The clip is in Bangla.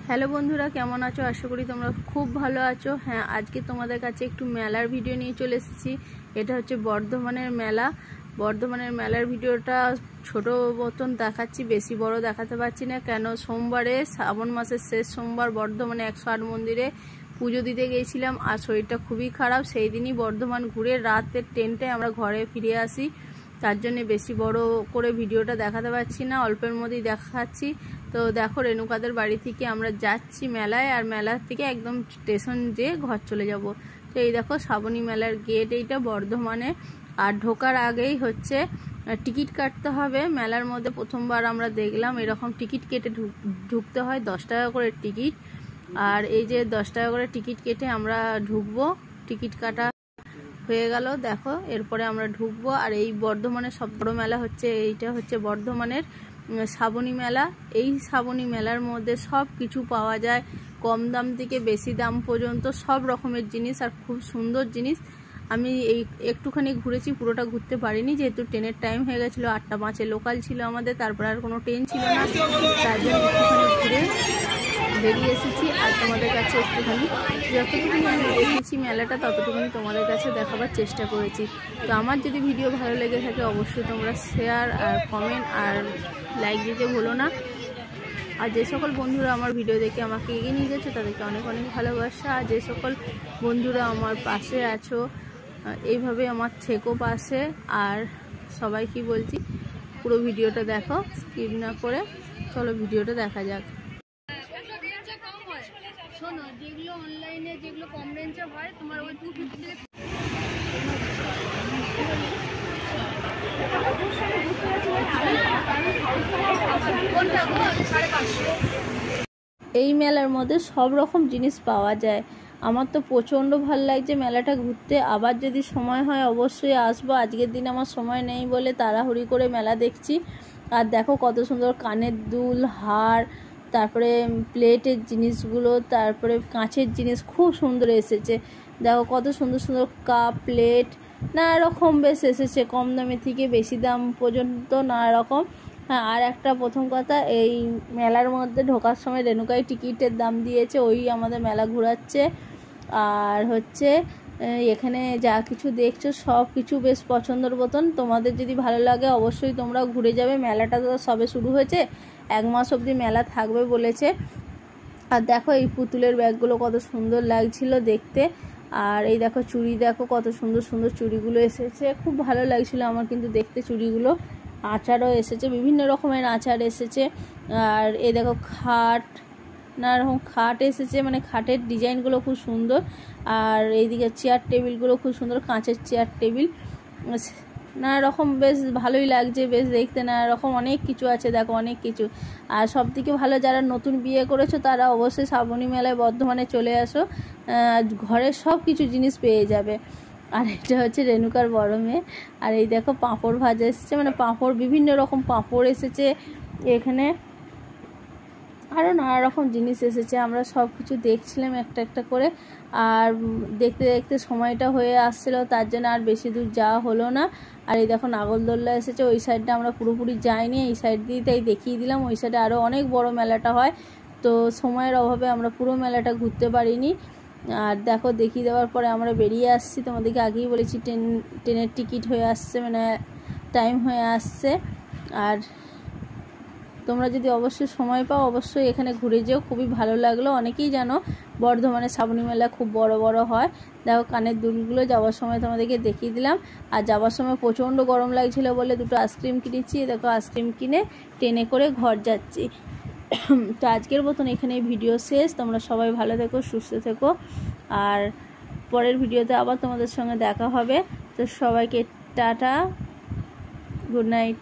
হ্যালো বন্ধুরা, কেমন আছো? আশা করি তোমরা খুব ভালো আছো। হ্যাঁ, আজকে তোমাদের কাছে একটু মেলার ভিডিও নিয়ে চলে এসেছি। এটা হচ্ছে বর্ধমানের মেলা। বর্ধমানের মেলার ভিডিওটা ছোট মতন দেখাচ্ছি, বেশি বড় দেখাতে পারছি না। কেন, সোমবারে শ্রাবণ মাসের শেষ সোমবার বর্ধমানে 108 মন্দিরে পুজো দিতে গিয়েছিলাম আর শরীরটা খুবই খারাপ। সেই দিনই বর্ধমান ঘুরে রাতের ট্রেনটায় আমরা ঘরে ফিরে আসি। তার জন্য বেশি বড় করে ভিডিওটা দেখাতে পারছি না, অল্পের মধ্যেই দেখাচ্ছি। তো দেখো, রেণুকাদের বাড়ি থেকে আমরা যাচ্ছি মেলায়, আর মেলার থেকে একদম স্টেশন যেয়ে ঘর চলে যাব। তো এই দেখো শ্রাবণী মেলার গেট এইটা বর্ধমানে। আর ঢোকার আগেই হচ্ছে টিকিট কাটতে হবে। মেলার মধ্যে প্রথমবার আমরা দেখলাম এরকম টিকিট কেটে ঢুকতে হয়, 10 টাকা করে টিকিট। আর এই যে 10 টাকা করে টিকিট কেটে আমরা ঢুকবো। টিকিট কাটা হয়ে গেল, দেখো এরপরে আমরা ঢুকবো। আর এই বর্ধমানের সব বড় মেলা হচ্ছে এইটা, হচ্ছে বর্ধমানের শ্রাবণী মেলা। এই শ্রাবণী মেলার মধ্যে সব কিছু পাওয়া যায়, কম দাম থেকে বেশি দাম পর্যন্ত সব রকমের জিনিস, আর খুব সুন্দর জিনিস। আমি এই একটুখানি ঘুরেছি, পুরোটা ঘুরতে পারিনি যেহেতু ট্রেনের টাইম হয়ে গেছিলো। 8টা 5-এ লোকাল ছিল আমাদের, তারপর আর কোনো ট্রেন ছিল না, তার জন্য একটুখানি ঘুরে বেরিয়ে এসেছি। আর তোমাদের কাছে একটুখানি যতটুকুনি আমি দেখেছি মেলাটা ততটুকুনি তোমাদের কাছে দেখাবার চেষ্টা করেছি। তো আমার যদি ভিডিও ভালো লেগে থাকে অবশ্যই তোমরা শেয়ার আর কমেন্ট আর লাইক দিতে ভুলো না। আর যে সকল বন্ধুরা আমার ভিডিও দেখে আমাকে এগিয়ে নিয়ে যাচ্ছে তাদেরকে অনেক অনেক ভালোবাসা। আর যে সকল বন্ধুরা আমার পাশে আছো এইভাবে আমার থেকো পাশে। আর সবাই কি বলছি, পুরো ভিডিওটা দেখো, স্কিপ না করে। চলো ভিডিওটা দেখা যাক। শোনো, যেগুলো অনলাইনে যেগুলো কম রেঞ্জে হয় তোমার ওই 250 এই মেলার মধ্যে সব রকম জিনিস পাওয়া যায়। আমার তো প্রচণ্ড ভালো লাগছে মেলাটা ঘুরতে। আবার যদি সময় হয় অবশ্যই আসবো। আজকের দিন আমার সময় নেই বলে তাড়াহুড়ি করে মেলা দেখছি। আর দেখো কত সুন্দর কানের দুল, হার, তারপরে প্লেটের জিনিসগুলো, তারপরে কাঁচের জিনিস খুব সুন্দর এসেছে। দেখো কত সুন্দর সুন্দর কাপ, প্লেট, নানা রকম বেশ এসেছে, কম দামে থেকে বেশি দাম পর্যন্ত নানা রকম। হ্যাঁ, আর একটা প্রথম কথা, এই মেলার মধ্যে ঢোকার সময় রেণুকাই টিকিটের দাম দিয়েছে, ওই আমাদের মেলা ঘোরাচ্ছে। আর হচ্ছে এখানে যা কিছু দেখছো সব কিছু বেশ পছন্দের মতন। তোমাদের যদি ভালো লাগে অবশ্যই তোমরা ঘুরে যাবে। মেলাটা তো সবে শুরু হয়েছে, 1 মাস অবধি মেলা থাকবে বলেছে। আর দেখো এই পুতুলের ব্যাগগুলো কত সুন্দর লাগছিল দেখতে। আর এই দেখো চুড়ি, দেখো কত সুন্দর সুন্দর চুড়িগুলো এসেছে, খুব ভালো লাগছিল আমার কিন্তু দেখতে চুড়িগুলো। আচারও এসেছে, বিভিন্ন রকমের আচার এসেছে। আর এই দেখো খাট, নানা রকম খাট এসেছে, মানে খাটের ডিজাইনগুলো খুব সুন্দর। আর এইদিকে চেয়ার টেবিলগুলো খুব সুন্দর, কাঁচের চেয়ার টেবিল, নানা রকম বেশ ভালোই লাগছে বেশ দেখতে। নানা রকম অনেক কিছু আছে, দেখো অনেক কিছু। আর সব থেকে ভালো, যারা নতুন বিয়ে করেছো তারা অবশ্যই শ্রাবণী মেলায় বর্ধমানে চলে আসো, ঘরের সব কিছু জিনিস পেয়ে যাবে। আর এটা হচ্ছে রেণুকার বড় মেয়ে। আর এই দেখো পাঁপড় ভাজা এসেছে, মানে পাঁপড়, বিভিন্ন রকম পাঁপড় এসেছে এখানে, আরও নানা রকম জিনিস এসেছে। আমরা সব কিছু দেখছিলাম একটা একটা করে। আর দেখতে দেখতে সময়টা হয়ে আসছিলো, তার জন্য আর বেশি দূর যাওয়া হলো না। আর এই দেখো নাগরদোল্লা এসেছে, ওই সাইডটা আমরা পুরোপুরি যাইনি, এই সাইড দিয়ে তাই দেখিয়ে দিলাম। ওই সাইডে আরও অনেক বড় মেলাটা হয়, তো সময়ের অভাবে আমরা পুরো মেলাটা ঘুরতে পারিনি। আর দেখো দেখিয়ে দেওয়ার পরে আমরা বেরিয়ে আসছি। তোমাদেরকে আগেই বলেছি ট্রেনের টিকিট হয়ে আসছে, মানে টাইম হয়ে আসছে। আর তোমরা যদি অবশ্যই সময় পাও অবশ্যই এখানে ঘুরে যেও, খুবই ভালো লাগলো। অনেকেই জানো বর্ধমানে শ্রাবণী মেলা খুব বড় বড় হয়। দেখো কানের দুলগুলো যাওয়ার সময় তোমাদেরকে দেখিয়ে দিলাম। আর যাওয়ার সময় প্রচণ্ড গরম লাগছিল বলে 2টো আইসক্রিম কিনেছি। দেখো আইসক্রিম কিনে ট্রেনে করে ঘর যাচ্ছি। তো আজকের মতন এখানে ভিডিও শেষ। তোমরা সবাই ভালো থেকো, সুস্থ থেকো। আর পরের ভিডিওতে আবার তোমাদের সঙ্গে দেখা হবে। তো সবাইকে টাটা, গুড নাইট।